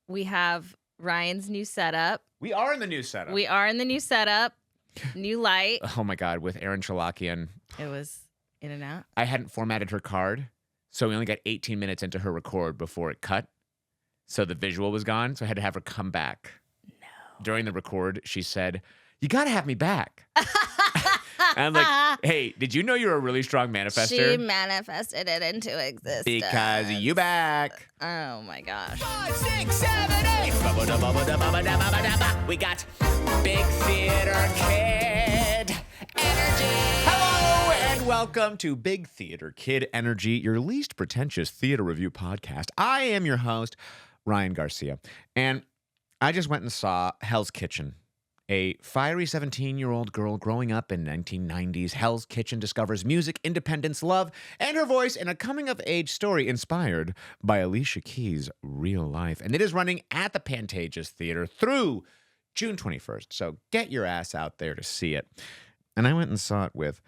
we have Ryan's new setup. We are in the new setup. New light. Oh my God, with Aaron Chalakian. It was in and out. I hadn't formatted her card, so we only got 18 minutes into her record before it cut. So the visual was gone, so I had to have her come back. No. During the record, she said, "You got to have me back." And I'm like, hey, did you know you're a really strong manifester? She manifested it into existence. Because you back. Oh my gosh. 5, 6, 7, 8. We got Big Theater Kid Energy. Hello and welcome to Big Theater Kid Energy, your least pretentious theater review podcast. I am your host, Ryan Garcia, and I just went and saw Hell's Kitchen. A fiery 17-year-old girl growing up in 1990s, Hell's Kitchen discovers music, independence, love, and her voice in a coming-of-age story inspired by Alicia Keys' real life. And it is running at the Pantages Theatre through June 21st. So get your ass out there to see it. And I went and saw it with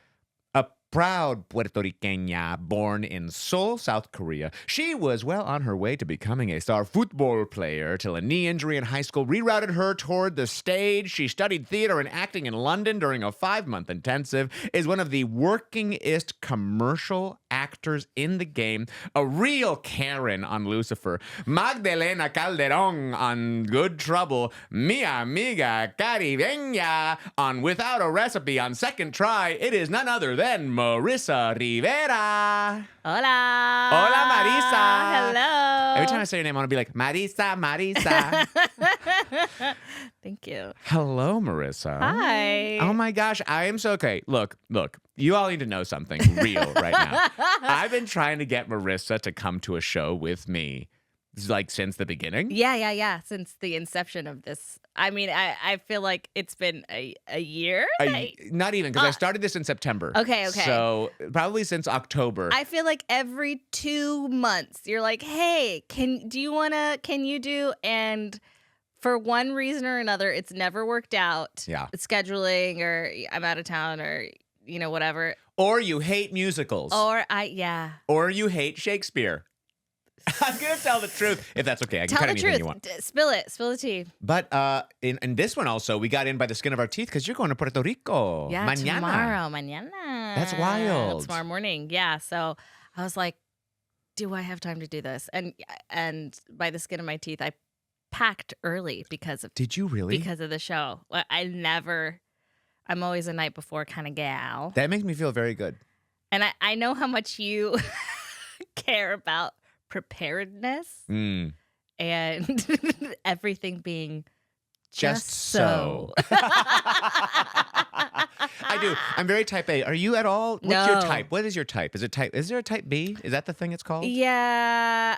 a proud Puerto Riqueña born in Seoul, South Korea. She was well on her way to becoming a star football player till a knee injury in high school rerouted her toward the stage. She studied theater and acting in London during a 5-month intensive, is one of the workingest commercial actors in the game, a real Karen on Lucifer, Magdalena Calderón on Good Trouble, Mi Amiga Caribeña on Without a Recipe on Second Try. It is none other than Marissa Rivera. Hola. Hola, Marissa. Hello. Every time I say your name, I want to be like, Marissa, Marissa. Thank you. Hello, Marissa. Hi. Oh my gosh, I am so okay. Look, you all need to know something real right now. I've been trying to get Marissa to come to a show with me, like since the beginning. Yeah. Since the inception of this. I mean, I feel like it's been a year. Not even, because I started this in September. Okay. So probably since October. I feel like every 2 months you're like, hey, can you do? And for one reason or another, it's never worked out. Yeah. Scheduling, or I'm out of town, or whatever. Or you hate musicals. Or you hate Shakespeare. I'm going to tell the truth, if that's okay. I can tell cut the anything truth. you want. Spill the tea. But in this one also, we got in by the skin of our teeth because you're going to Puerto Rico. Yeah, Mañana. Mañana. That's wild. Tomorrow morning. Yeah. So I was like, do I have time to do this? And by the skin of my teeth, I packed early because of. Did you really? Because of the show. I'm always a night before kind of gal. That makes me feel very good. And I know how much you care about preparedness and everything being just so. I do. I'm very type A. Are you at all? What's your type? What is your type? Is there a type B? Is that the thing it's called? Yeah.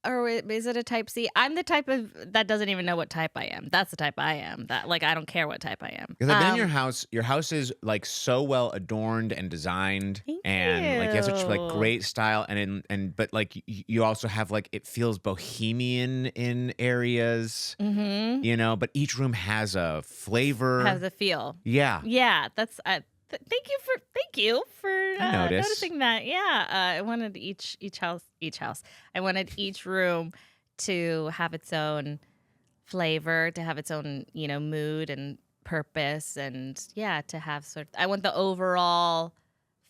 Or is it a type C? I'm the type of that doesn't even know what type I am. That's the type I am. That I don't care what type I am. Because I've been in your house. Your house is like so well adorned and designed, and like you have such like great style. But like you also have like it feels bohemian in areas. Mm-hmm. But each room has a flavor, has a feel. Yeah. That's. Thank you for noticing that. Yeah, I wanted each house. I wanted each room to have its own flavor, to have its own mood and purpose, and to have I want the overall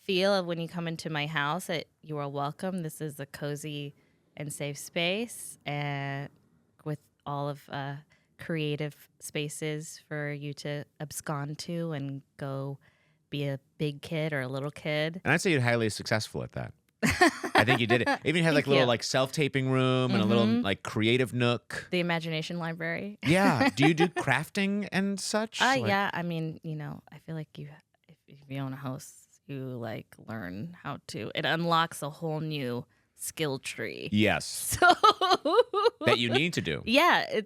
feel of when you come into my house that you are welcome. This is a cozy and safe space, with all of creative spaces for you to abscond to and go. Be a big kid or a little kid. And I'd say you're highly successful at that. I think you did it. Even had like a little like self-taping room and a little like creative nook. The imagination library. Yeah. Do you do crafting and such? Yeah. I mean, I feel like if you own a house, you like learn how to. It unlocks a whole new skill tree. Yes. So that you need to do. Yeah.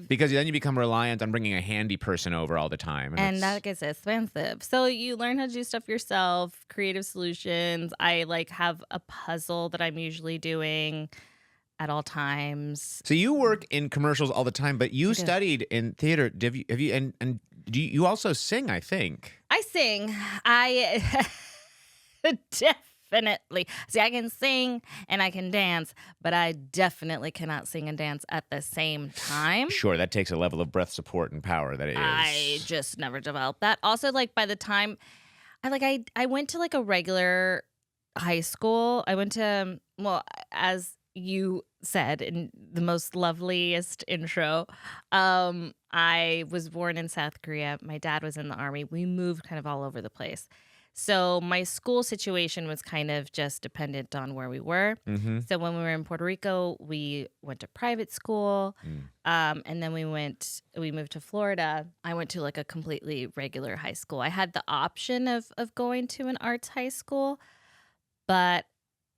Because then you become reliant on bringing a handy person over all the time. And that gets expensive. So you learn how to do stuff yourself, creative solutions. I have a puzzle that I'm usually doing at all times. So you work in commercials all the time, but you studied in theater. Have you and do you also sing, I think? I sing. I definitely. See, I can sing and I can dance, but I definitely cannot sing and dance at the same time. Sure, that takes a level of breath support and power that it is. I just never developed that. Also, like by the time I went to like a regular high school. I went to, well, as you said in the most loveliest intro, I was born in South Korea. My dad was in the army. We moved kind of all over the place. So my school situation was kind of just dependent on where we were. Mm-hmm. So when we were in Puerto Rico, we went to private school. And then we moved to Florida. I went to like a completely regular high school. I had the option of going to an arts high school, but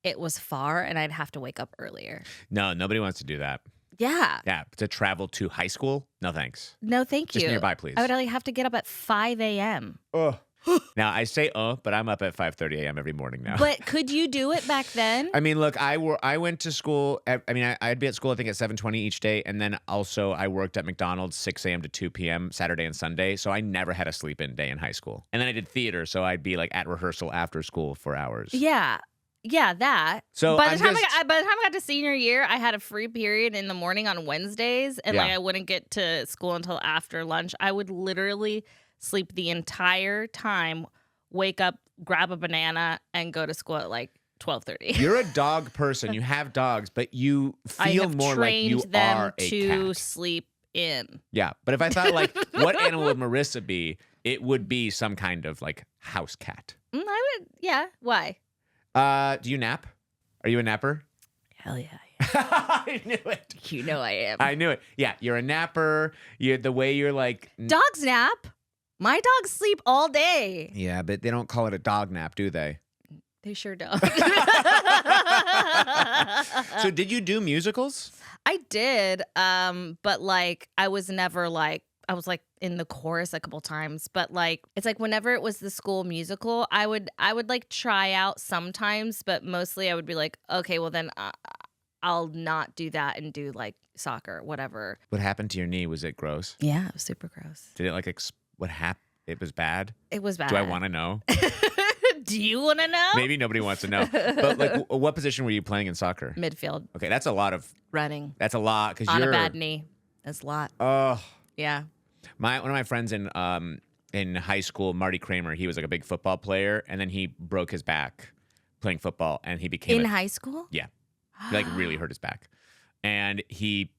it was far and I'd have to wake up earlier. No, nobody wants to do that. Yeah. Yeah, to travel to high school? No, thanks. No, thank you. Just nearby, please. I would only have to get up at 5 a.m. Oh. Now, I say but I'm up at 5:30 a.m. every morning now. But could you do it back then? I mean, look, I went to school. I'd be at school, I think, at 7:20 each day. And then also I worked at McDonald's 6 a.m. to 2 p.m. Saturday and Sunday. So I never had a sleep-in day in high school. And then I did theater. So I'd be like at rehearsal after school for hours. Yeah. Yeah, that. So by the time I got to senior year, I had a free period in the morning on Wednesdays. And like I wouldn't get to school until after lunch. I would literally sleep the entire time, wake up, grab a banana, and go to school at like 12:30. You're a dog person. You have dogs, but you feel more like you are a to cat. Sleep in. Yeah, but if I thought like, what animal would Marissa be? It would be some kind of like house cat. I would. Yeah. Why? Do you nap? Are you a napper? Hell yeah. I knew it. You know I am. I knew it. Yeah, you're a napper. The way you're like dogs nap. My dogs sleep all day. Yeah, but they don't call it a dog nap, do they? They sure don't. So did you do musicals? I did, but like I was never like, I was like in the chorus a couple times, but like it's like whenever it was the school musical, I would like try out sometimes, but mostly I would be like, okay, well then I'll not do that and do like soccer, whatever. What happened to your knee? Was it gross? Yeah, it was super gross. Did it like what happened? It was bad? It was bad. Do I want to know? Do you want to know? Maybe nobody wants to know. But like, what position were you playing in soccer? Midfield. Okay, that's a lot of running. That's a lot because on you're a bad knee. That's a lot. Oh, yeah. One of my friends in high school, Marty Kramer, he was like a big football player, and then he broke his back playing football, and he became high school. Yeah, he like really hurt his back, and he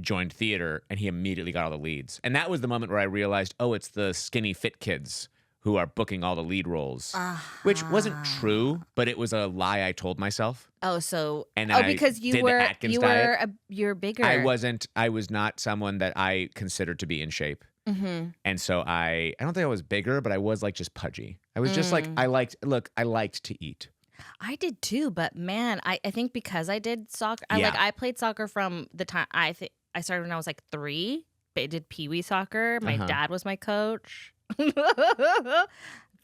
joined theater, and he immediately got all the leads, and that was the moment where I realized, oh, it's the skinny fit kids who are booking all the lead roles, which wasn't true, but it was a lie I told myself. Oh, so and because you're bigger. I was not someone that I considered to be in shape. Mm-hmm. And so I don't think I was bigger, but I was like just pudgy. I was just like, I liked to eat. I did too, but man, I think because I did soccer, Yeah. I played soccer from the time I started when I was like 3. I did peewee soccer. My dad was my coach.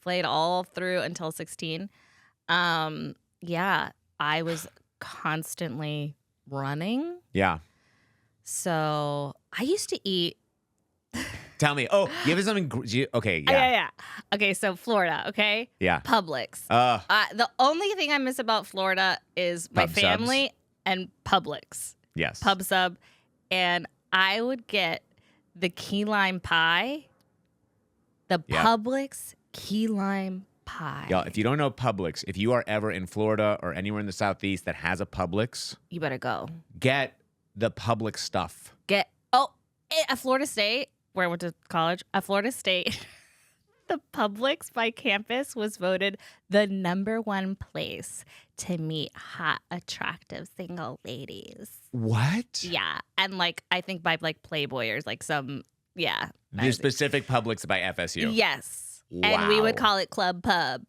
Played all through until 16. Yeah, I was constantly running. Yeah. So I used to eat. Tell me. Oh, you have something. Okay. Yeah. Yeah. Okay, so Florida. Okay. Yeah. Publix. The only thing I miss about Florida is my Pub family subs. and Publix. Yes. Pub sub, and I would get the key lime pie. The Publix key lime pie. Y'all, if you don't know Publix, if you are ever in Florida or anywhere in the Southeast that has a Publix, You better go. get the Publix stuff. At Florida State, where I went to college, at Florida State, the Publix by campus was voted the #1 place to meet hot, attractive single ladies. What? Yeah. And like, I think by like Playboy or like some, yeah. The specific Publix by FSU. Yes. And we would Wow. call it Club Pub.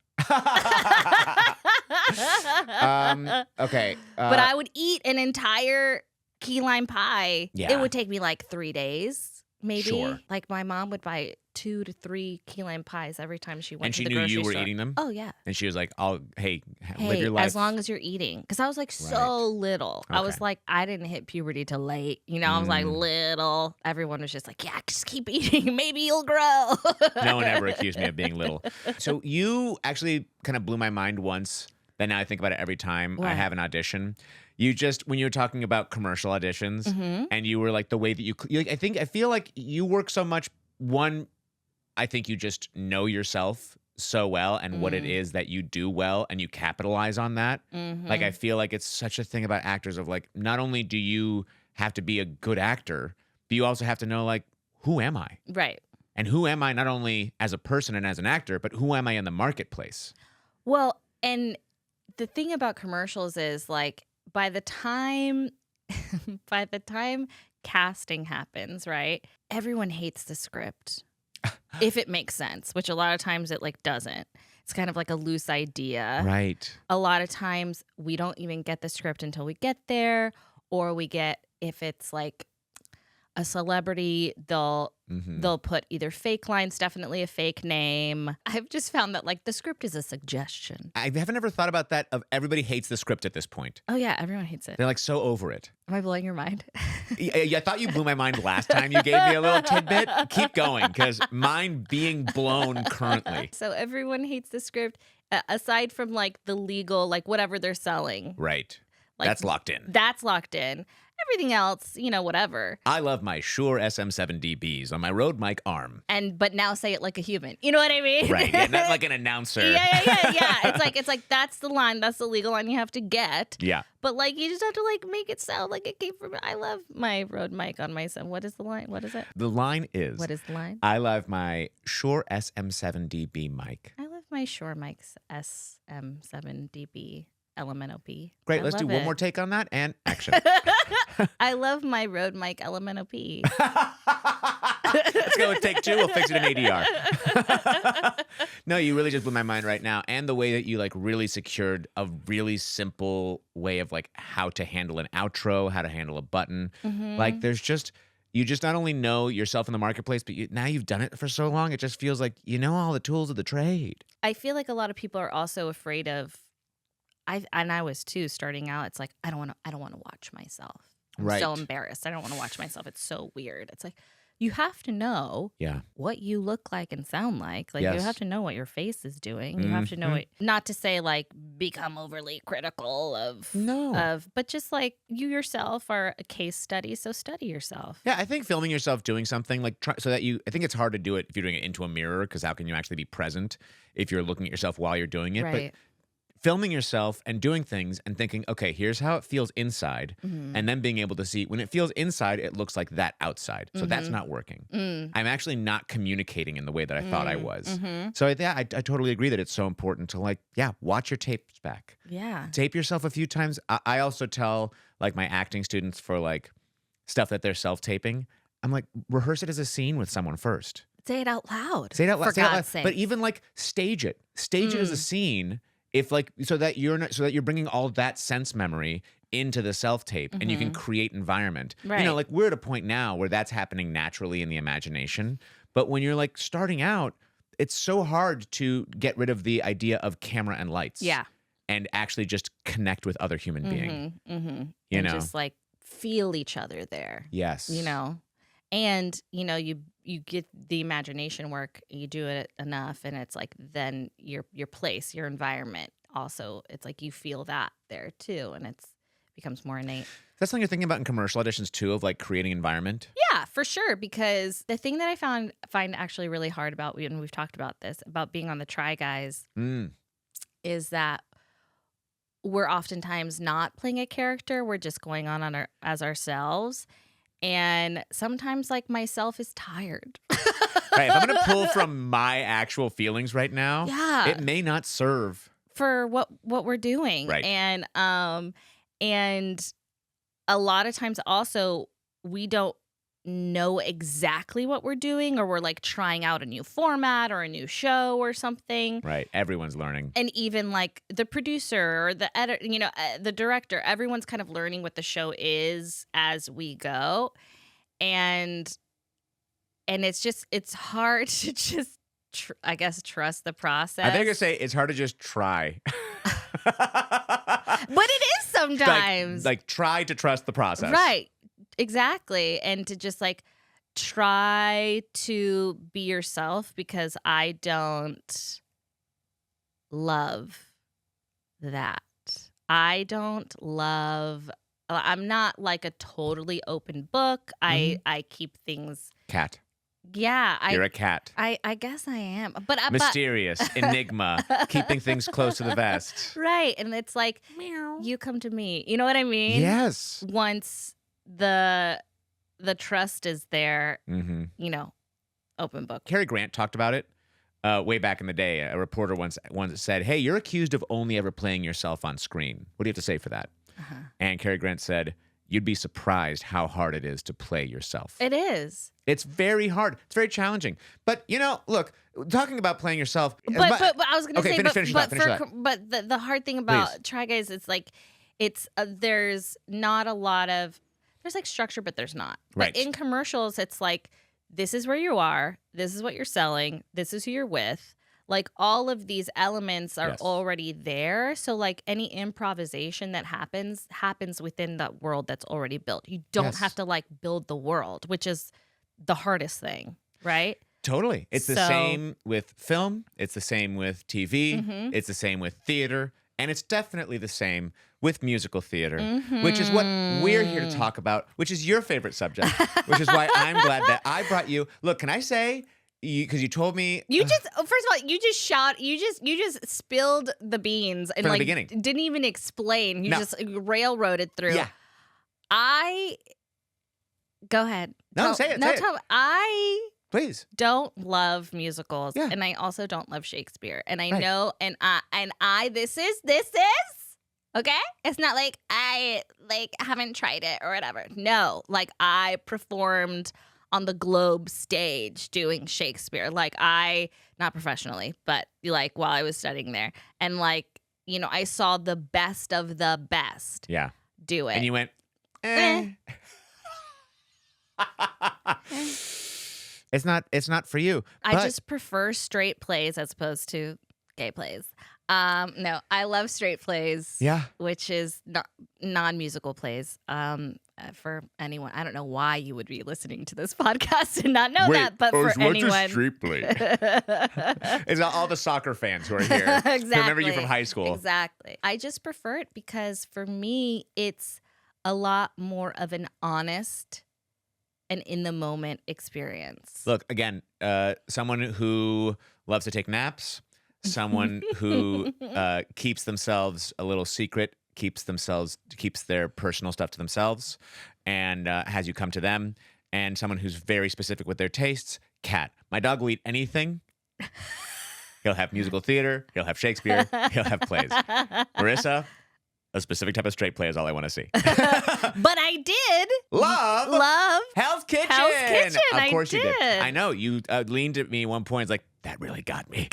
Okay. But I would eat an entire key lime pie. Yeah. It would take me like 3 days, maybe. Sure. Like my mom would buy 2 to 3 key lime pies every time she went And to she the knew grocery you were store. eating them? Oh, yeah. And she was like, live Hey, your life. as long as you're eating. Because I was like so Right. little. I was Okay. like, I didn't hit puberty till late. You know, I was like little. Everyone was just like, yeah, just keep eating. Maybe you'll grow. No one ever accused me of being little. So you actually kind of blew my mind once that now I think about it every time What? I have an audition. When you were talking about commercial auditions and you were like the way that I feel like you work so much. One, I think you just know yourself so well and what it is that you do well and you capitalize on that. Like, I feel like it's such a thing about actors of like, not only do you have to be a good actor, but you also have to know like, who am I? Right. And who am I not only as a person and as an actor, but who am I in the marketplace? Well, and the thing about commercials is like by the time casting happens, right? Everyone hates the script. If it makes sense, which a lot of times it like doesn't. It's kind of like a loose idea. Right. A lot of times we don't even get the script until we get there, or we get, if it's like a celebrity, they'll put either fake lines, definitely a fake name. I've just found that like the script is a suggestion. I haven't ever thought about that of everybody hates the script at this point. Oh yeah, everyone hates it. They're like so over it. Am I blowing your mind? I thought you blew my mind last time you gave me a little tidbit. Keep going, because mine being blown currently. So everyone hates the script, aside from like the legal, like whatever they're selling. Right. Like, that's locked in. That's locked in. Everything else, whatever. I love my Shure SM7DBs on my Rode mic arm. But now say it like a human. You know what I mean? Right. Yeah, not like an announcer. Yeah. It's like that's the line. That's the legal line you have to get. Yeah. But like you just have to like make it sound like it came from. I love my Rode mic on my son. What is the line? What is it? The line is. What is the line? I love my Shure SM7DB mic. I love my Shure mic's SM7DB. LMNOP. Great. Let's do one more take on that and action. I love my Rode mic LMNOP. Let's go with take two. We'll fix it in ADR. No, you really just blew my mind right now. And the way that you like really secured a really simple way of like how to handle an outro, how to handle a button. Like you just not only know yourself in the marketplace, but now you've done it for so long, it just feels like you know all the tools of the trade. I feel like a lot of people are also afraid of, I was too starting out. It's like I don't want to watch myself. I'm so embarrassed. I don't want to watch myself. It's so weird. It's like you have to know what you look like and sound like. Like you have to know what your face is doing. You have to know what, not to say like become overly critical but just like you yourself are a case study. So study yourself. Yeah, I think filming yourself doing something like I think it's hard to do it if you're doing it into a mirror, because how can you actually be present if you're looking at yourself while you're doing it? Right. But filming yourself and doing things and thinking, okay, here's how it feels inside, and then being able to see when it feels inside, it looks like that outside. So that's not working. I'm actually not communicating in the way that I thought I was. So I totally agree that it's so important to like, watch your tapes back. Yeah. Tape yourself a few times. I also tell like my acting students for like stuff that they're self-taping, I'm like, rehearse it as a scene with someone first. Say it out loud. Say it out loud. For God's sake. But even like stage it as a scene. If like so that you're bringing all that sense memory into the self tape and you can create environment. Right. Like we're at a point now where that's happening naturally in the imagination. But when you're like starting out, it's so hard to get rid of the idea of camera and lights. Yeah. And actually just connect with other human being. You know, just like feel each other there. Yes. And you get the imagination work, you do it enough, and it's like then your place, your environment also, it's like you feel that there too, and it becomes more innate. That's something you're thinking about in commercial auditions too, of like creating environment? Yeah, for sure, because the thing that I find actually really hard about, and we've talked about this, about being on the Try Guys, is that we're oftentimes not playing a character, we're just going on as ourselves. And sometimes, like, myself is tired. Right, if I'm going to pull from my actual feelings right now, it may not serve for what we're doing. Right. And a lot of times also we don't know exactly what we're doing, or we're like trying out a new format or a new show or something. Right. Everyone's learning. And even like the producer or the editor, the director, everyone's kind of learning what the show is as we go. And it's hard to just, I guess, trust the process. I think I say it's hard to just try. But it is sometimes. Like try to trust the process. Right. Exactly. And to just like try to be yourself, because I don't love that. I don't love. I'm not like a totally open book. I keep things. Cat. Yeah, You're a cat. I guess I am, but Mysterious, enigma, keeping things close to the vest. Right, and it's like meow. You come to me. You know what I mean? Yes. Once the trust is there, you know, open book. Cary Grant talked about it way back in the day. A reporter once said, "Hey, you're accused of only ever playing yourself on screen. What do you have to say for that?" And Cary Grant said, "You'd be surprised how hard it is to play yourself." It is. It's very hard. It's very challenging. But, you know, look, talking about playing yourself. But I was going to say, finish that. But the hard thing about Try Guys, it's like, there's not a lot of, there's like structure, but there's not. Right. But in commercials, it's like, this is where you are. This is what you're selling. This is who you're with. Like all of these elements are already there. So like any improvisation that happens within that world that's already built. You don't have to like build the world, which is the hardest thing, right? Totally. It's the same with film. It's the same with TV. It's the same with theater. And it's definitely the same with musical theater, which is what we're here to talk about, which is your favorite subject, which is why I'm glad that I brought you. Look, can I say, because you told me first of all, you just spilled the beans and from like the beginning. Didn't even explain. You just railroaded through. Yeah. Go ahead. Say it. I please don't love musicals, and I also don't love Shakespeare. And I know, and I this is okay. It's not like I haven't tried it or whatever. No, like I performed on the Globe stage doing Shakespeare. Like not professionally, but like while I was studying there, and like you know, I saw the best of the best. Yeah. Do it, and you went. It's not for you. I just prefer straight plays as opposed to gay plays. No, I love straight plays. Yeah. Which is non-musical plays. For anyone, I don't know why you would be listening to this podcast and not know that, but for anyone, what's a straight play? It's all the soccer fans who are here. Exactly. Who remember you from high school. Exactly. I just prefer it because for me, it's a lot more of an honest and in the moment experience. Look, again, someone who loves to take naps, someone who keeps themselves a little secret, keeps their personal stuff to themselves, and has you come to them, and someone who's very specific with their tastes. Cat. My dog will eat anything. He'll have musical theater. He'll have Shakespeare. He'll have plays. Marissa, a specific type of straight play is all I want to see. But I did love Hell's Kitchen. Of course you did. I know you leaned at me at one point. It's like, that really got me.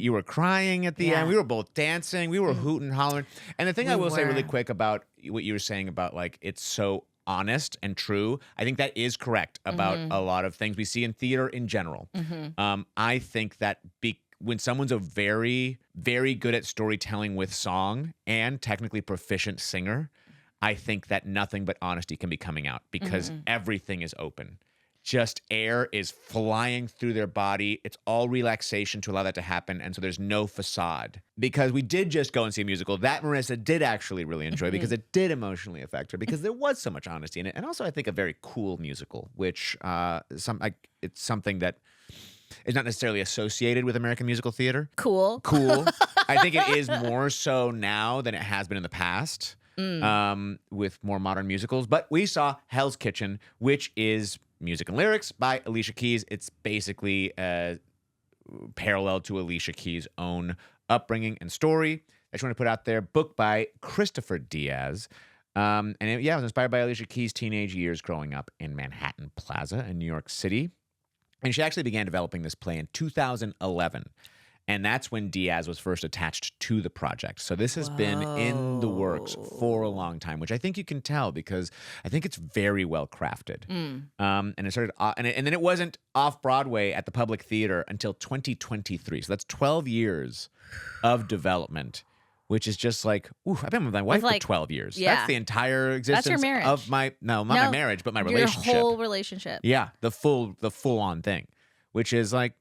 You were crying at the end. We were both dancing. We were hooting, hollering. And the thing I will say really quick about what you were saying about like it's so honest and true, I think that is correct about a lot of things we see in theater in general. I think that when someone's a very, very good at storytelling with song and technically proficient singer, I think that nothing but honesty can be coming out because everything is open. Just air is flying through their body. It's all relaxation to allow that to happen. And so there's no facade. Because we did just go and see a musical that Marissa did actually really enjoy because it did emotionally affect her because there was so much honesty in it. And also I think a very cool musical, which it's something that is not necessarily associated with American musical theater. Cool. I think it is more so now than it has been in the past with more modern musicals. But we saw Hell's Kitchen, which is music and lyrics by Alicia Keys. It's basically parallel to Alicia Keys' own upbringing and story. I just want to put out there, book by Christopher Diaz. It was inspired by Alicia Keys' teenage years growing up in Manhattan Plaza in New York City. And she actually began developing this play in 2011. And that's when Diaz was first attached to the project. So this has been in the works for a long time, which I think you can tell because I think it's very well crafted. And it started, and then it wasn't off Broadway at the Public Theater until 2023. So that's 12 years of development, which is just like, I've been with my wife for 12 years. Yeah. That's the entire existence That's your marriage. of my marriage, but my relationship. Your whole relationship. Yeah, the full on thing, which is like,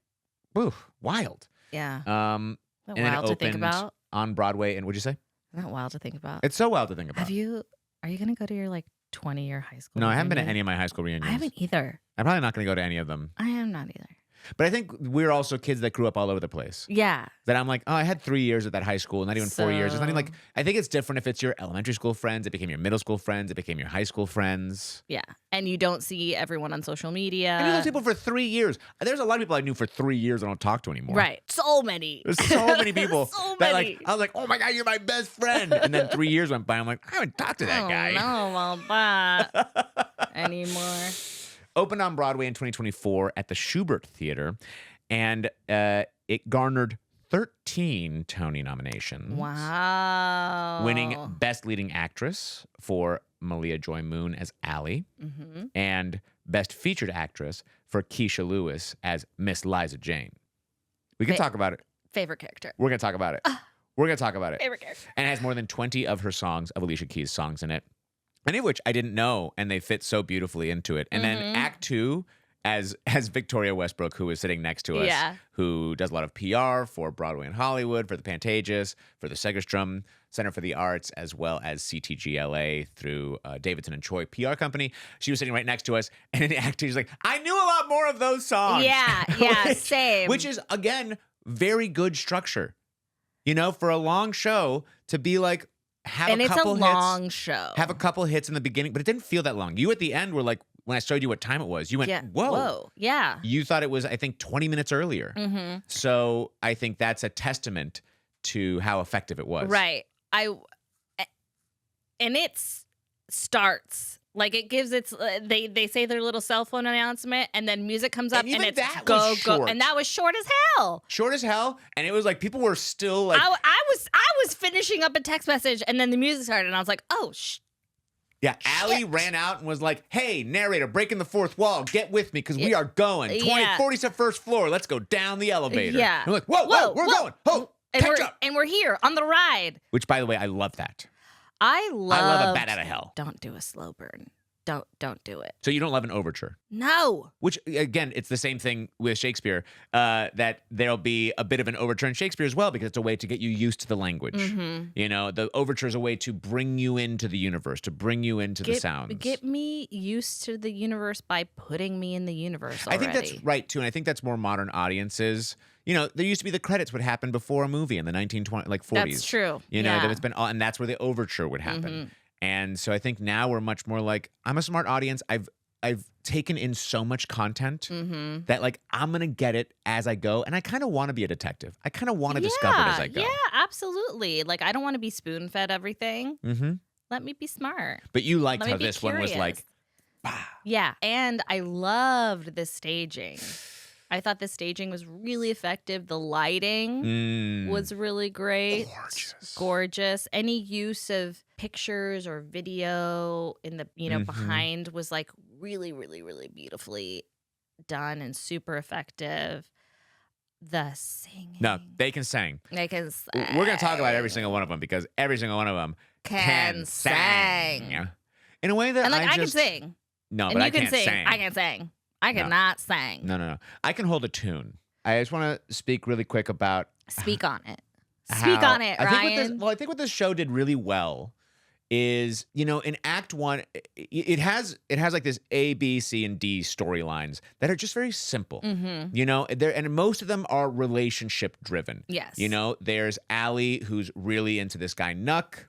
wild. Yeah. And wild to think about. on Broadway. And what'd you say? Isn't that wild to think about? It's so wild to think about. Are you going to go to your 20-year high school No, reunion? I haven't been to any of my high school reunions. I haven't either. I'm probably not going to go to any of them. I am not either. But I think we're also kids that grew up all over the place. Yeah. That I'm like, oh, I had 3 years at that high school, not even 4 years. It's not even like, I think it's different if it's your elementary school friends, it became your middle school friends, it became your high school friends. Yeah. And you don't see everyone on social media. I knew those people for 3 years. There's a lot of people I knew for 3 years I don't talk to anymore. Right. So many. There's so many people So that many. like, I was like, oh my God, you're my best friend. And then 3 years went by. I'm like, I haven't talked to that guy. I don't know about that anymore. Opened on Broadway in 2024 at the Schubert Theater. And it garnered 13 Tony nominations. Wow. Winning Best Leading Actress for Malia Joy Moon as Allie. Mm-hmm. And Best Featured Actress for Keisha Lewis as Miss Liza Jane. We can talk about it. Favorite character. We're going to talk about it. We're going to talk about it. Favorite character. And it has more than 20 of her songs, of Alicia Keys' songs in it. Any of which I didn't know, and they fit so beautifully into it. And then Act 2... As Victoria Westbrook, who is sitting next to us, who does a lot of PR for Broadway and Hollywood, for the Pantages, for the Segerstrom Center for the Arts, as well as CTGLA through Davidson and Choi PR company. She was sitting right next to us, and in Act 2, she's like, I knew a lot more of those songs. Yeah, same. Which is, again, very good structure. You know, for a long show to be like, have a couple hits. And it's a long show. Have a couple hits in the beginning, but it didn't feel that long. You at the end were like, when I showed you what time it was, you went, whoa. Yeah. You thought it was, I think, 20 minutes earlier. Mm-hmm. So I think that's a testament to how effective it was. Right. And it starts, like it gives its, they say their little cell phone announcement and then music comes up and it's go. And that was short as hell. Short as hell. And it was like, people were still like. I was finishing up a text message and then the music started and I was like, oh, Yeah, Allie ran out and was like, hey, narrator, breaking the fourth wall. Get with me because we are going. 41st floor. Let's go down the elevator. Yeah. And we're like, whoa, we're going. Oh, catch up. And we're here on the ride. Which, by the way, I love that. I love a bat out of hell. Don't do a slow burn. Don't do it. So you don't love an overture? No. Which, again, it's the same thing with Shakespeare, that there'll be a bit of an overture in Shakespeare as well, because it's a way to get you used to the language. Mm-hmm. You know, the overture is a way to bring you into the universe, to bring you into the sounds. Get me used to the universe by putting me in the universe already. I think that's right, too, and I think that's more modern audiences. You know, there used to be the credits would happen before a movie in the 1920s, like 40s. That's true. You know, that it's been, and that's where the overture would happen. Mm-hmm. And so I think now we're much more like, I'm a smart audience. I've taken in so much content that like I'm going to get it as I go. And I kind of want to be a detective. I kind of want to discover it as I go. Yeah, absolutely. Like I don't want to be spoon-fed everything. Mm-hmm. Let me be smart. But you liked how this one was like, bah. Yeah. And I loved the staging. I thought the staging was really effective. The lighting was really great. Gorgeous. Any use of pictures or video in the, behind was like really, really, really beautifully done and super effective. The singing. No, they can sing. They can sing. We're going to talk about every single one of them because every single one of them can sing. In a way that and I can sing. No, and but you I can can't sing. I can sing. I cannot sing. No. I can hold a tune. I just want to speak really quick about... Speak on it. Speak on it, Ryan. I think what this show did really well is, in Act 1, it has like this A, B, C, and D storylines that are just very simple. Mm-hmm. And most of them are relationship driven. Yes. There's Allie, who's really into this guy, Nuck.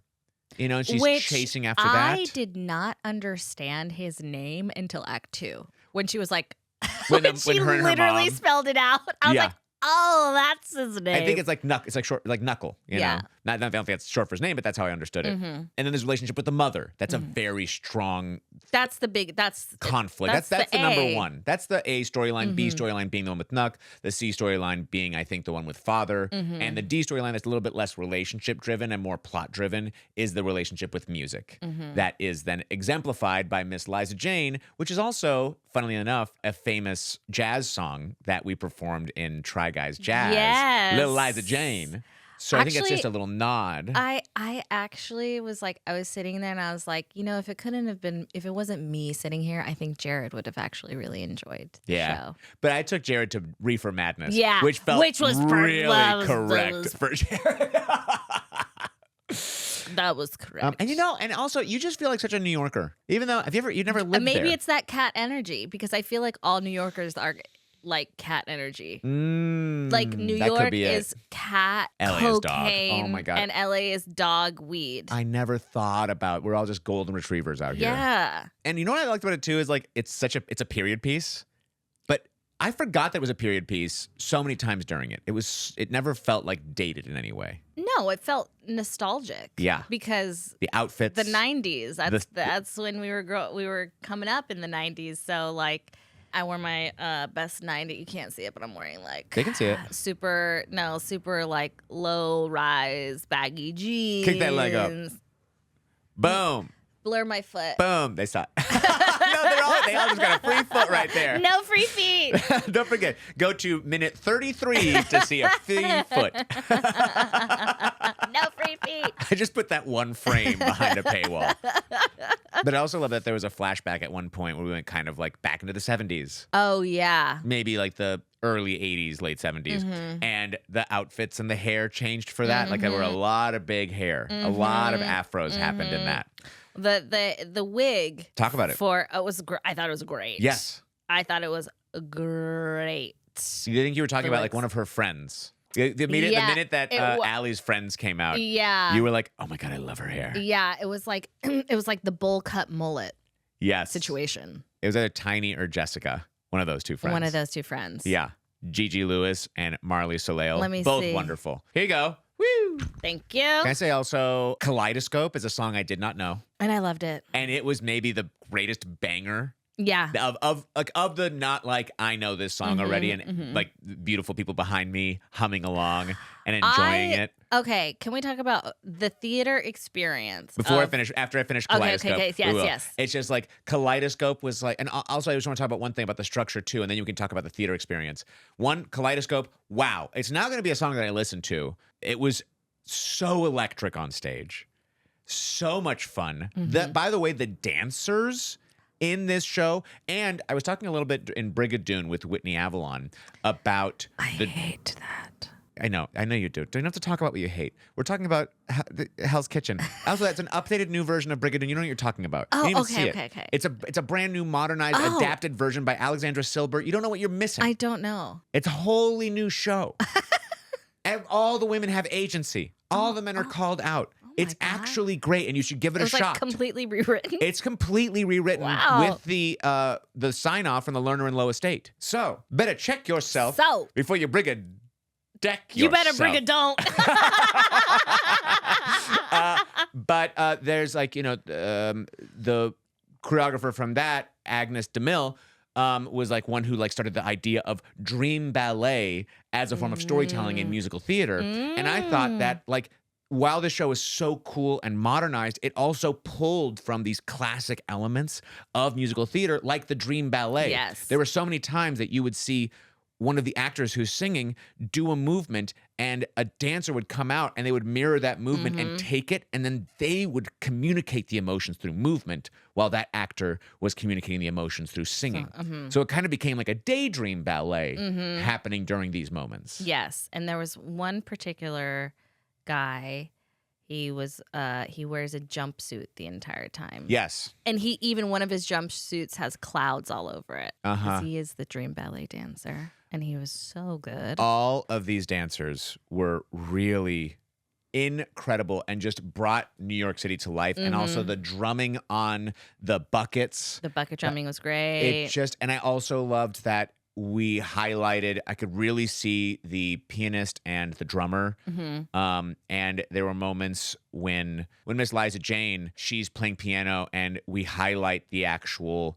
And she's chasing after that. I did not understand his name until Act 2. When she was like, when she her and her literally mom spelled it out. I was like, oh, that's his name. I think it's like Nuck. It's like short, like Knuckle. You know, not I don't think that's short for his name, but that's how I understood it. Mm-hmm. And then there's a relationship with the mother. That's a very strong. That's the big. That's conflict. That's the number one. That's the A storyline. Mm-hmm. B storyline being the one with Nuck. The C storyline being, I think, the one with father. Mm-hmm. And the D storyline that's a little bit less relationship driven and more plot driven is the relationship with music. Mm-hmm. That is then exemplified by Miss Liza Jane, which is also, funnily enough, a famous jazz song that we performed in Try Guys Jazz. Yes. Little Liza Jane. So I think it's just a little nod. I actually was like, I was sitting there and I was like, if it wasn't me sitting here, I think Jared would have actually really enjoyed the show. But I took Jared to Reefer Madness. Yeah. Which was really correct for Jared. That was correct. And also, you just feel like such a New Yorker. Even though, you've never lived there. Maybe it's that cat energy, because I feel like all New Yorkers are like cat energy. Like New York is cat, LA cocaine, is dog. Oh my God. and LA is dog weed. I never thought about, we're all just golden retrievers out here. Yeah. And you know what I liked about it too is like it's a period piece. But I forgot that it was a period piece so many times during it. It never felt like dated in any way. No, it felt nostalgic. Yeah. Because the outfits. The 90s. That's when we were coming up in the 90s. So like I wore my best 90. You can't see it, but I'm wearing like they can see it. Super like low rise baggy jeans. Kick that leg up. Boom. Blur my foot. Boom. They saw it. No, they all just got a free foot right there. No free feet. Don't forget, go to minute 33 to see a free foot. No free feet. I just put that one frame behind a paywall. But I also love that there was a flashback at one point where we went kind of like back into the 70s. Oh, yeah. Maybe like the early 80s, late 70s. And the outfits and the hair changed for that. Like there were a lot of big hair. A lot of afros happened in that. The wig. Talk about it. I thought it was great. Yes. I thought it was great. You think you were talking about like one of her friends? The minute that Allie's friends came out, you were like, "Oh my God, I love her hair." Yeah, it was like the bowl cut mullet. Yes. Situation. It was either Tiny or Jessica, one of those two friends. One of those two friends. Yeah, Gigi Lewis and Marley Soleil. Let me both see. Wonderful. Here you go. Woo! Thank you. Can I say also, Kaleidoscope is a song I did not know, and I loved it. And it was maybe the greatest banger. Yeah. Of the not like I know this song already and like beautiful people behind me humming along and enjoying it. Okay, can we talk about the theater experience? After I finish Kaleidoscope. Okay, yes. It's just like Kaleidoscope was like, and also I just want to talk about one thing about the structure too, and then you can talk about the theater experience. One, Kaleidoscope, wow. It's now going to be a song that I listen to. It was so electric on stage. So much fun. By the way, the dancers in this show, and I was talking a little bit in Brigadoon with Whitney Avalon about I hate that. I know you do. Don't have to talk about what you hate. We're talking about Hell's Kitchen. Also, that's an updated new version of Brigadoon. You know what you're talking about. Oh, you okay. It's a brand new, modernized, adapted version by Alexandra Silbert. You don't know what you're missing. I don't know. It's a wholly new show. And all the women have agency. All the men are called out. It's actually great, and you should give it a shot. Like completely rewritten. It's completely rewritten with the sign off from the Lerner and Lowe estate. So better check yourself before you bring a deck yourself. You better bring a don't. But there's like the choreographer from that, Agnes DeMille. Was like one who like started the idea of dream ballet as a form of storytelling in musical theater, and I thought that like. While this show is so cool and modernized, it also pulled from these classic elements of musical theater, like the dream ballet. Yes. There were so many times that you would see one of the actors who's singing do a movement, and a dancer would come out and they would mirror that movement and take it, and then they would communicate the emotions through movement while that actor was communicating the emotions through singing. So it kind of became like a daydream ballet happening during these moments. Yes, and there was one particular guy, he wears a jumpsuit the entire time. Yes. And one of his jumpsuits has clouds all over it. Because he is the dream ballet dancer. And he was so good. All of these dancers were really incredible and just brought New York City to life. And also the drumming on the buckets. The bucket drumming was great. And I also loved that we highlighted, I could really see the pianist and the drummer. And there were moments when Miss Liza Jane, she's playing piano, and we highlight the actual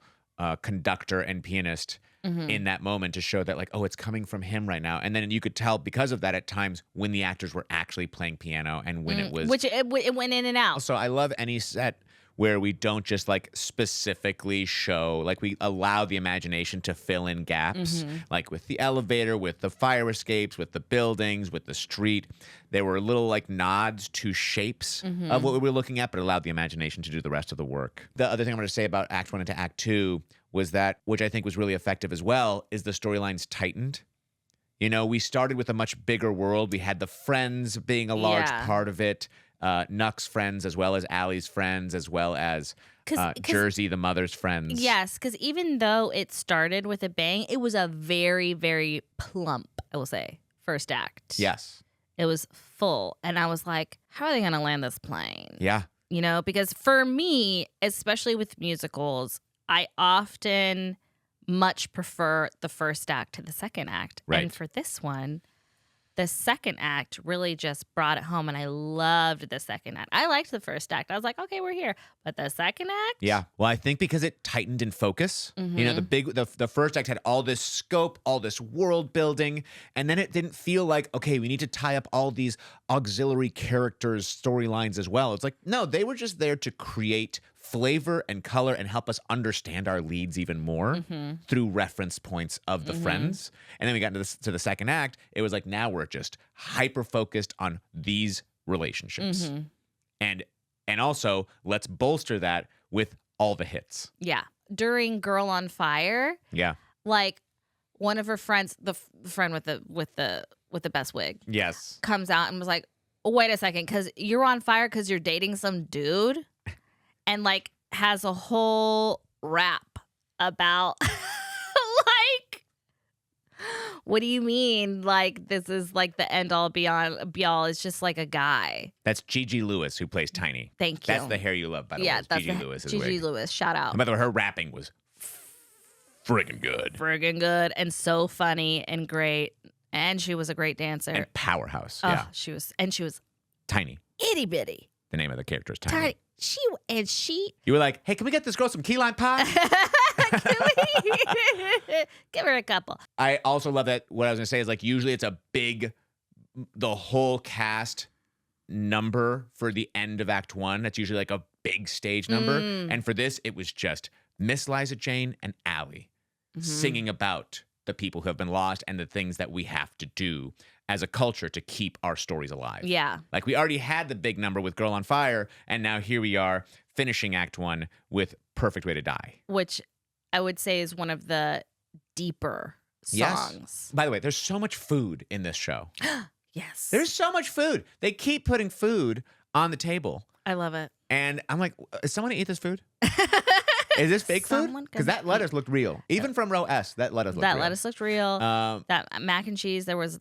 conductor and pianist in that moment to show that like, oh, it's coming from him right now. And then you could tell because of that at times when the actors were actually playing piano and when it was. Which it went in and out. Also, I love any set where we don't just like specifically show, like we allow the imagination to fill in gaps, like with the elevator, with the fire escapes, with the buildings, with the street. There were little like nods to shapes of what we were looking at, but allowed the imagination to do the rest of the work. The other thing I'm going to say about Act 1 into Act 2 was that, which I think was really effective as well, is the storylines tightened. You know, we started with a much bigger world. We had the friends being a large part of it. Nuck's friends, as well as Allie's friends, as well as Jersey, the mother's friends. Yes, because even though it started with a bang, it was a very, very plump, I will say, first act. Yes. It was full. And I was like, how are they going to land this plane? Yeah. You know, because for me, especially with musicals, I often much prefer the first act to the second act. Right. And for this one, the second act really just brought it home, and I loved the second act. I liked the first act. I was like, okay, we're here. But the second act? Yeah. Well, I think because it tightened in focus. You know, the first act had all this scope, all this world building, and then it didn't feel like, okay, we need to tie up all these auxiliary characters' storylines as well. It's like, no, they were just there to create flavor and color and help us understand our leads even more through reference points of the friends. And then we got to the second act. It was like, now we're just hyper focused on these relationships. And also, let's bolster that with all the hits. Yeah. During Girl on Fire, like one of her friends, the friend with the best wig, comes out and was like, oh, wait a second, because you're on fire because you're dating some dude, and like has a whole rap about like, what do you mean? Like, this is like the end all be all. It's just like a guy. That's Gigi Lewis, who plays Tiny. Thank you. That's the hair you love, by the way. That's Gigi Lewis. Gigi Lewis. Shout out. And by the way, her rapping was friggin' good. Friggin' good and so funny and great. And she was a great dancer. And powerhouse. Oh, yeah. She was Tiny. itty bitty. The name of the character is Tiny. She. You were like, hey, can we get this girl some key lime pie? Give her a couple. I also love that. What I was going to say is, like, usually it's the whole cast number for the end of Act 1. That's usually like a big stage number. And for this, it was just Miss Liza Jane and Allie singing about the people who have been lost and the things that we have to do as a culture to keep our stories alive. Yeah. Like, we already had the big number with Girl on Fire, and now here we are finishing Act 1 with Perfect Way to Die. Which I would say is one of the deeper songs. Yes. By the way, there's so much food in this show. Yes. There's so much food. They keep putting food on the table. I love it. And I'm like, is someone going to eat this food? Is this fake food? Because that lettuce looked real. Even from row S, that lettuce looked real. That lettuce looked real. That mac and cheese, there was.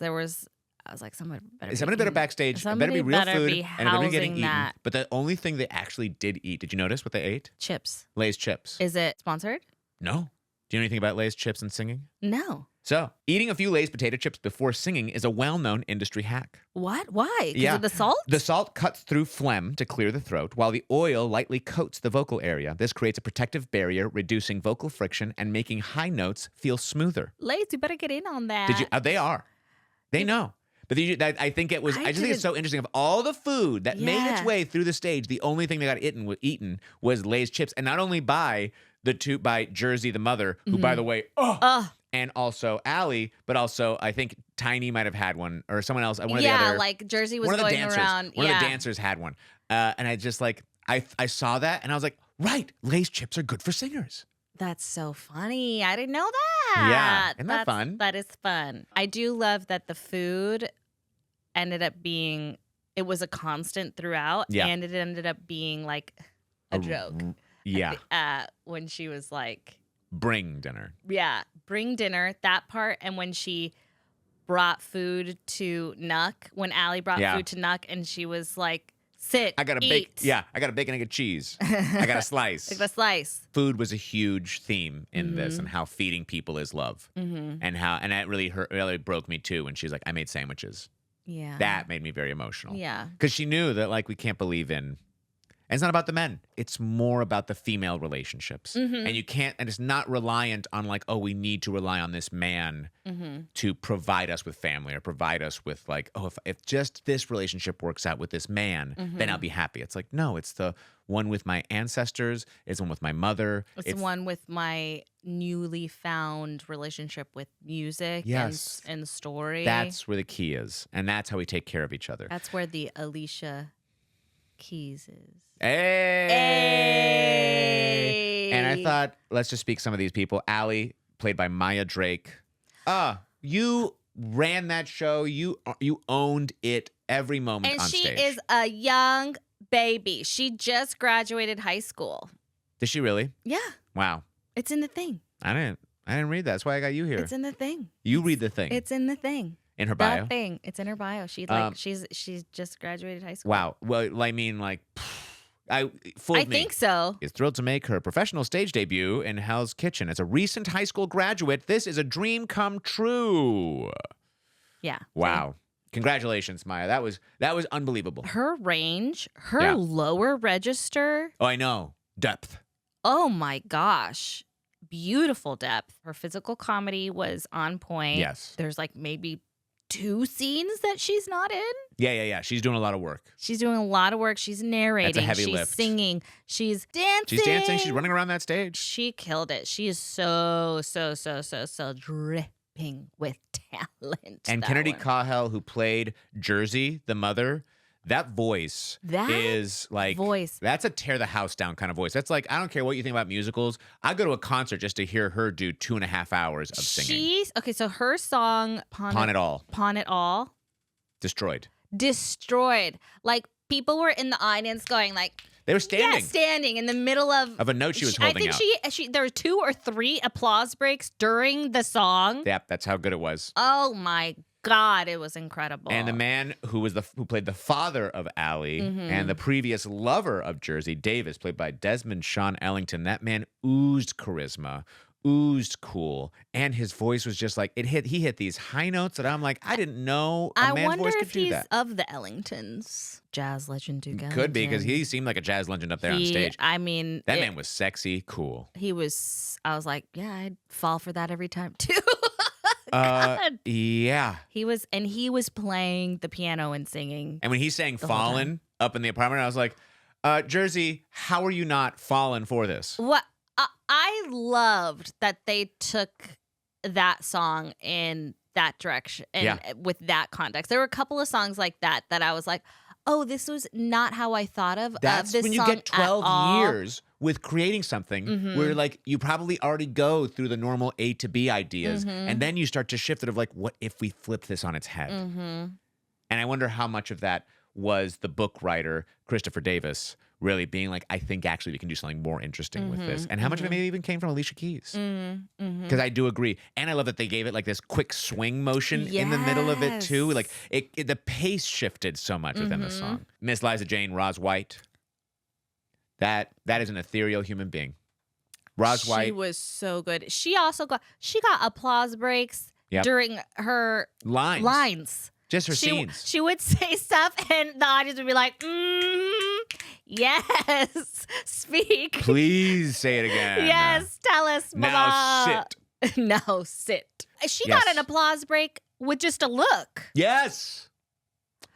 I was like, somebody better backstage. It better be real food, and it better be getting eaten. But the only thing they actually did eat, did you notice what they ate? Chips. Lay's chips. Is it sponsored? No. Do you know anything about Lay's chips and singing? No. So, eating a few Lay's potato chips before singing is a well-known industry hack. What? Why? Because of the salt? The salt cuts through phlegm to clear the throat, while the oil lightly coats the vocal area. This creates a protective barrier, reducing vocal friction and making high notes feel smoother. Lays, you better get in on that. Did you? They are. They know. But I think it was. I just think it's so interesting. Of all the food that made its way through the stage, the only thing that got eaten was Lay's chips, and not only by Jersey, the mother, who, by the way, and also Allie, but also I think Tiny might have had one, or someone else. One of the other, like Jersey was one going of the dancers, around. One of the dancers had one, and I just like I saw that, and I was like, right, Lay's chips are good for singers. That's so funny. I didn't know that. Yeah, isn't that fun? That is fun. I do love that the food ended up being, it was a constant throughout, and it ended up being like a joke. Yeah. When she was like, bring dinner. Yeah, bring dinner, that part. And when she brought food to Nuck, when Allie brought food to Nuck, and she was like, sit, I got a eat. I got a bacon, egg, and cheese. I got a slice. Like a slice. Food was a huge theme in this, and how feeding people is love, and that really broke me too. When she's like, I made sandwiches. Yeah, that made me very emotional. Yeah, because she knew that, like, we can't believe in And it's not about the men. It's more about the female relationships. And you can't, and it's not reliant on like, oh, we need to rely on this man to provide us with family or provide us with like, oh, if just this relationship works out with this man, then I'll be happy. It's like, no, it's the one with my ancestors. It's one with my mother. It's the one with my newly found relationship with music and story. That's where the key is. And that's how we take care of each other. That's where the Alicia Keys is. Hey! And I thought, let's just speak some of these people. Allie, played by Maya Drake. You ran that show. You owned it every moment on stage. And she is a young baby. She just graduated high school. Did she really? Yeah. Wow. It's in the thing. I didn't read that. That's why I got you here. It's in the thing. You read the thing. It's in the thing. In her bio? That thing. It's in her bio. She's just graduated high school. Wow. Well, I mean, like, I think so. Is thrilled to make her professional stage debut in Hell's Kitchen. As a recent high school graduate, this is a dream come true. Yeah. Wow. Congratulations, Maya. That was unbelievable. Her range, her lower register. Oh, I know. Depth. Oh my gosh. Beautiful depth. Her physical comedy was on point. Yes. There's like maybe 2 scenes that she's not in. Yeah. She's doing a lot of work. She's doing a lot of work. She's narrating. That's a heavy she's lift. Singing. She's dancing. She's dancing. She's running around that stage. She killed it. She is so dripping with talent. And Kennedy Cahill, who played Jersey, the mother, that voice is like, that's a tear the house down kind of voice. That's like, I don't care what you think about musicals. I go to a concert just to hear her do 2.5 hours of singing. So her song, Pawn It All. Pawn It All. Destroyed. Like, people were in the audience going like, they were standing. Yeah, standing in the middle of a note she was holding out. I think there were 2 or 3 applause breaks during the song. Yep, that's how good it was. Oh my God, it was incredible. And the man who played the father of Allie and the previous lover of Jersey, Davis, played by Desmond Sean Ellington, that man oozed charisma, oozed cool, and his voice was just like he hit these high notes that I'm like, I didn't know a man's voice could do that. I wonder if he's of the Ellingtons. Jazz legend Duke Ellington. Could be, because he seemed like a jazz legend up there on stage. I mean, that man was sexy, cool. I was like, yeah, I'd fall for that every time too. Yeah. He was playing the piano and singing. And when he sang Fallen up in the apartment, I was like, Jersey, how are you not fallen for this? What? I loved that they took that song in that direction and with that context. There were a couple of songs like that I was like, oh, this was not how I thought of That's this when you song get 12 at years with creating something where like you probably already go through the normal A to B ideas and then you start to shift it of like, what if we flip this on its head? And I wonder how much of that was the book writer, Christopher Davis, really being like, I think actually we can do something more interesting with this. And how much of it maybe even came from Alicia Keys. Because I do agree. And I love that they gave it like this quick swing motion in the middle of it too. Like the pace shifted so much within the song. Miss Liza Jane, Roz White. That is an ethereal human being. Roz White. She was so good. She got applause breaks during her lines. Just her scenes. She would say stuff and the audience would be like, yes, speak. Please say it again. Yes, tell us, Mama. Now sit. Now sit. She got an applause break with just a look. Yes.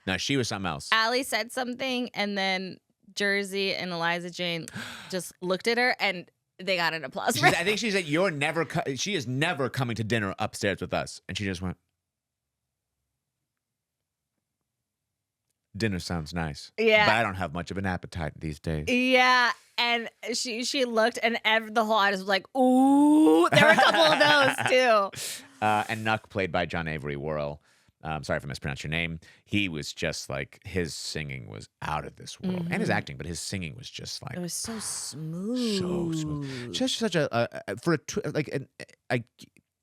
No, she was something else. Allie said something and then Jersey and Eliza Jane just looked at her and they got an applause break. I think she said, she is never coming to dinner upstairs with us. And she just went, dinner sounds nice. Yeah. But I don't have much of an appetite these days. Yeah. And she looked and the whole audience was like, ooh. There were a couple of those too. And Nuck, played by John Avery Worrell. Sorry if I mispronounced your name. He was just like, his singing was out of this world. And his acting, but his singing was just like. It was so smooth. So smooth. Just such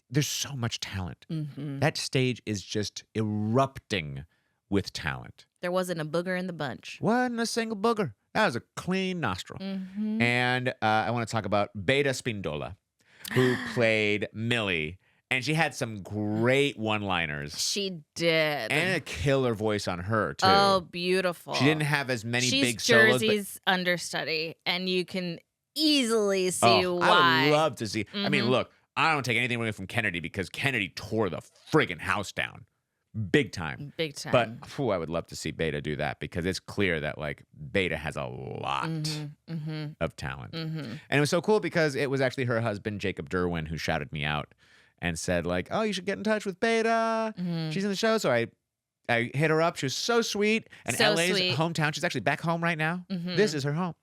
there's so much talent. That stage is just erupting with talent. There wasn't a booger in the bunch. Wasn't a single booger. That was a clean nostril. And I want to talk about Beta Spindola, who played Millie. And she had some great one-liners. She did. And a killer voice on her, too. Oh, beautiful. She didn't have as many big solos. She's Jersey's understudy, and you can easily see why. I would love to see. I mean, look, I don't take anything away from Kennedy because Kennedy tore the friggin' house down. Big time. Big time. But I would love to see Beta do that because it's clear that like Beta has a lot of talent. And it was so cool because it was actually her husband, Jacob Derwin, who shouted me out and said like, oh, you should get in touch with Beta. She's in the show. So I hit her up. She was so sweet. And so LA's sweet. hometown. She's actually back home right now. This is her home.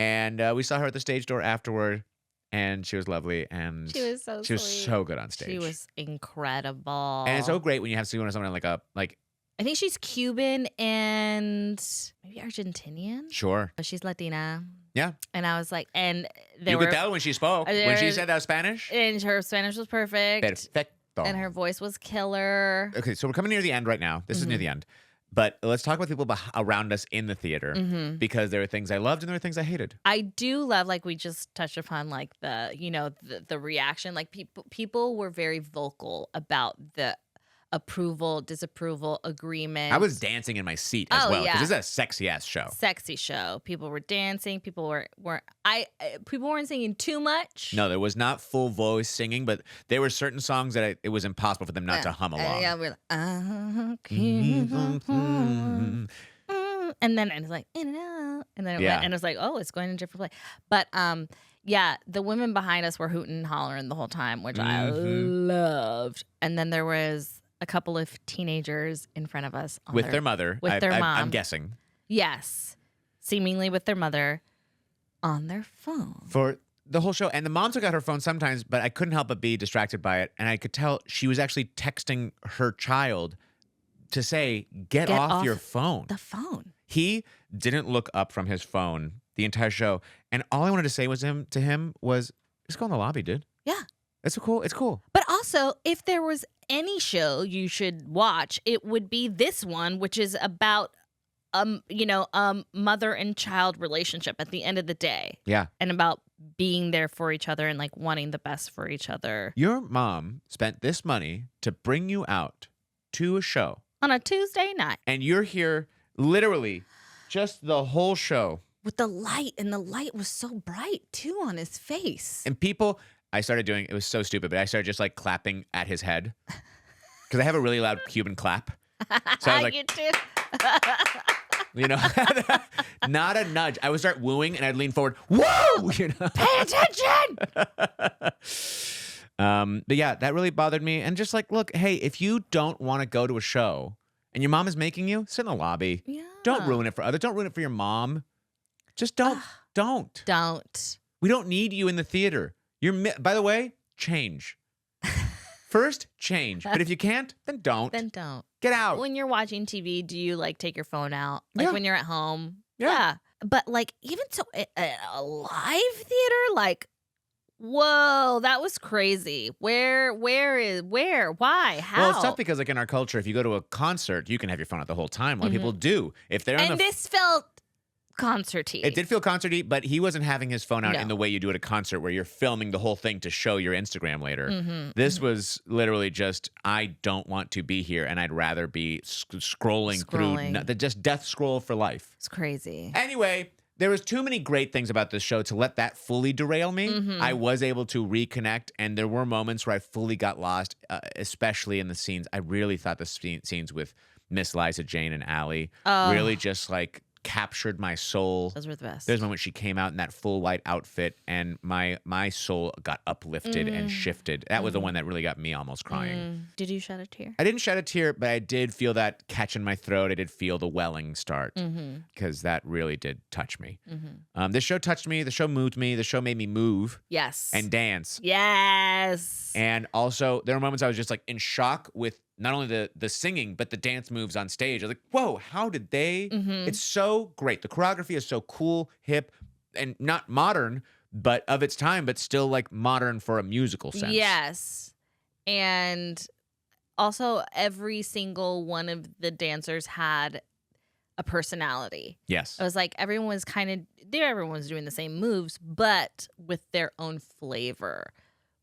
And we saw her at the stage door afterward. And she was lovely, and she was so good on stage. She was incredible, and it's so great when you have someone like I think she's Cuban and maybe Argentinian. Sure, but she's Latina. Yeah, and I was like, and you could tell when she spoke when she said that was Spanish, and her Spanish was perfect. Perfecto. And her voice was killer. Okay, so we're coming near the end right now. This is near the end. But let's talk about people around us in the theater because there are things I loved and there are things I hated. I do love, like we just touched upon, like the reaction. Like people were very vocal about the approval, disapproval, agreement. I was dancing in my seat as well because this is a sexy ass show. Sexy show. People were dancing. People people weren't singing too much. No, there was not full voice singing, but there were certain songs that it was impossible for them not to hum along. Yeah, we're like, and then it's like in and out, and then it went, and it was like, oh, it's going in a different place. But the women behind us were hooting and hollering the whole time, which I loved. And then there was a couple of teenagers in front of us with their mother, with their mom. I'm guessing. Yes, seemingly with their mother on their phone for the whole show. And the mom took out her phone sometimes, but I couldn't help but be distracted by it. And I could tell she was actually texting her child to say, get off your phone. The phone. He didn't look up from his phone the entire show. And all I wanted to say to him was, just go in the lobby, dude. Yeah. It's cool. It's cool. But also, if there was any show you should watch, it would be this one, which is about mother and child relationship at the end of the day. Yeah. And about being there for each other and like wanting the best for each other. Your mom spent this money to bring you out to a show on a Tuesday night. And you're here literally just the whole show. With the light, and the light was so bright too on his face. And people, I started doing, it was so stupid, but I started just like clapping at his head. Because I have a really loud Cuban clap. So I was like, you too. Not a nudge. I would start wooing and I'd lean forward. Whoa! Pay attention! But yeah, that really bothered me. And just like, look, hey, if you don't want to go to a show and your mom is making you, sit in the lobby. Yeah. Don't ruin it for others. Don't ruin it for your mom. Just don't. Don't. We don't need you in the theater. By the way, change. First, change. But if you can't, then don't. Then don't. Get out. When you're watching TV, do you like take your phone out? Like when you're at home? Yeah. But like even so, a live theater, like, whoa, that was crazy. Where, why, how? Well, it's tough because like in our culture, if you go to a concert, you can have your phone out the whole time. A lot of people do. If they're this felt concerty. It did feel concerty, but he wasn't having his phone out in the way you do at a concert where you're filming the whole thing to show your Instagram later. This was literally just, I don't want to be here and I'd rather be scrolling through the just death scroll for life. It's crazy. Anyway, there was too many great things about this show to let that fully derail me. I was able to reconnect, and there were moments where I fully got lost, especially in the scenes. I really thought the scenes with Miss Liza Jane and Allie really just like captured my soul. Those were the best. There's a moment she came out in that full white outfit, and my soul got uplifted and shifted. That was the one that really got me almost crying. Did you shed a tear? I didn't shed a tear, but I did feel that catch in my throat. I did feel the welling start because that really did touch me. This show touched me. The show moved me. The show made me move. Yes. And dance. Yes. And also, there were moments I was just like in shock with not only the singing, but the dance moves on stage. I was like, whoa, how did they? It's so great. The choreography is so cool, hip, and not modern, but of its time, but still like modern for a musical sense. Yes. And also, every single one of the dancers had a personality. Yes. It was like everyone was doing the same moves, but with their own flavor,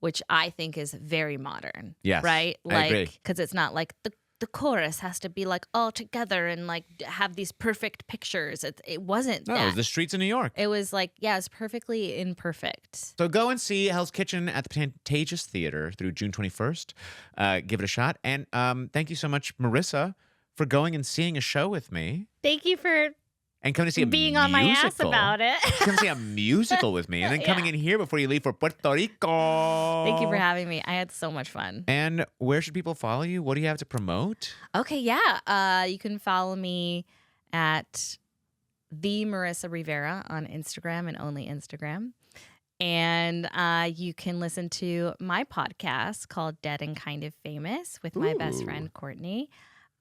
which I think is very modern. Yes, right? I agree. Because it's not like the chorus has to be like all together and like have these perfect pictures. It wasn't that. No, it was the streets of New York. It was like, yeah, it's perfectly imperfect. So go and see Hell's Kitchen at the Pantages Theatre through June 21st. Give it a shot. And thank you so much, Marissa, for going and seeing a show with me. Thank you for and coming to see a being musical. on my ass about it. Come see a musical with me. And then coming in here before you leave for Puerto Rico. Thank you for having me. I had so much fun. And where should people follow you? What do you have to promote? Okay, yeah. You can follow me at the Marissa Rivera on Instagram and only Instagram. And you can listen to my podcast called Dead and Kind of Famous with my best friend, Courtney.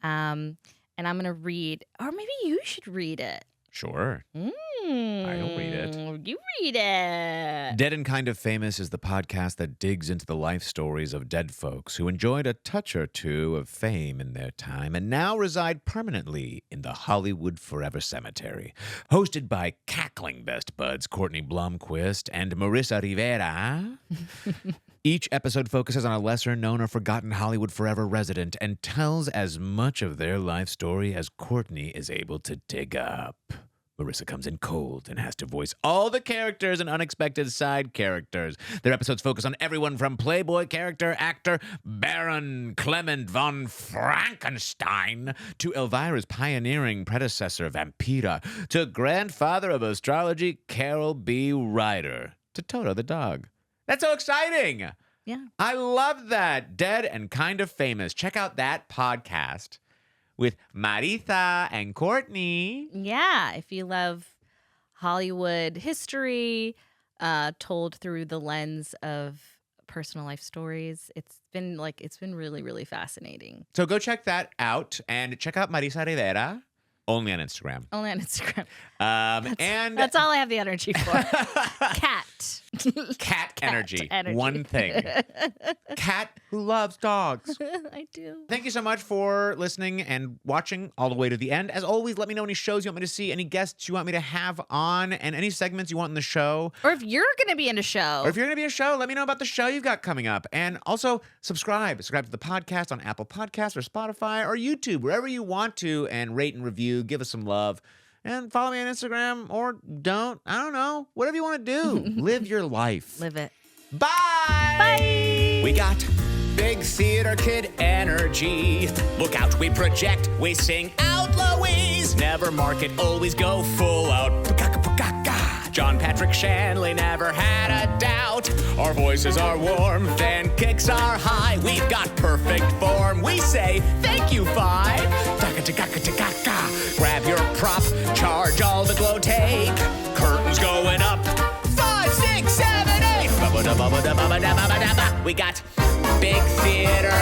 And I'm going to read, or maybe you should read it. Sure. I'll read it. You read it. Dead and Kind of Famous is the podcast that digs into the life stories of dead folks who enjoyed a touch or two of fame in their time and now reside permanently in the Hollywood Forever Cemetery. Hosted by cackling best buds Courtney Blomquist and Marissa Rivera. Each episode focuses on a lesser-known or forgotten Hollywood Forever resident and tells as much of their life story as Courtney is able to dig up. Marissa comes in cold and has to voice all the characters and unexpected side characters. Their episodes focus on everyone from Playboy character actor Baron Clement von Frankenstein to Elvira's pioneering predecessor Vampira to grandfather of astrology Carol B. Ryder to Toto the dog. That's so exciting. Yeah. I love that. Dead and Kind of Famous. Check out that podcast with Marissa and Courtney. Yeah. If you love Hollywood history told through the lens of personal life stories, it's been really, really fascinating. So go check that out and check out Marissa Rivera. Only on Instagram. Only on Instagram. And that's all I have the energy for. Cat energy. One thing. Cat who loves dogs. I do. Thank you so much for listening and watching all the way to the end. As always, let me know any shows you want me to see, any guests you want me to have on, and any segments you want in the show. Or if you're going to be in a show. Or if you're going to be a show, let me know about the show you've got coming up. And also, subscribe. Subscribe to the podcast on Apple Podcasts or Spotify or YouTube, wherever you want to, and rate and review. Give us some love. And follow me on Instagram or don't. I don't know. Whatever you want to do. Live your life. Live it. Bye. Bye. We got big theater kid energy. Look out, we project, we sing out, Louise. Never mark it, always go full out. John Patrick Shanley never had a doubt. Our voices are warm, fan kicks are high. We've got perfect form. We say thank you, five. Grab your prop, charge all the glow tape. Curtains going up. 5, 6, 7, 8. We got big theater